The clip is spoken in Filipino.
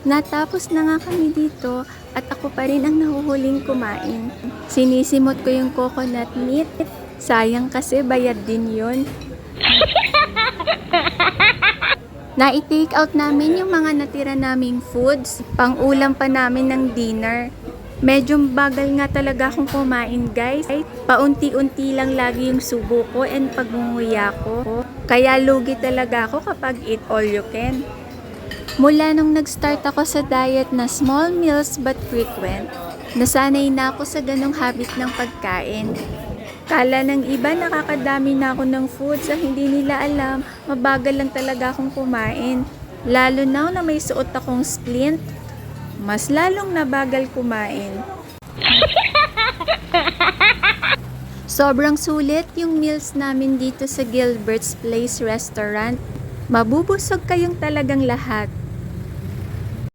Natapos na nga kami dito at ako pa rin ang nahuhuling kumain. Sinisimot ko yung coconut meat. Sayang kasi bayad din yun. Na-take out namin yung mga natira naming foods. Pang-ulam pa namin ng dinner. Medyo bagal nga talaga akong kumain, guys. Paunti-unti lang lagi yung subo ko and pagngunguya ko. Kaya lugi talaga ako kapag eat all you can. Mula nung nag-start ako sa diet na small meals but frequent, nasanay na ako sa ganong habit ng pagkain. Kala ng iba nakakadami na ako ng foods ang hindi nila alam, mabagal lang talaga akong kumain. Lalo na may suot akong splint, mas lalong nabagal kumain. Sobrang sulit yung meals namin dito sa Gilbert's Place Restaurant. Mabubusog kayong talagang lahat.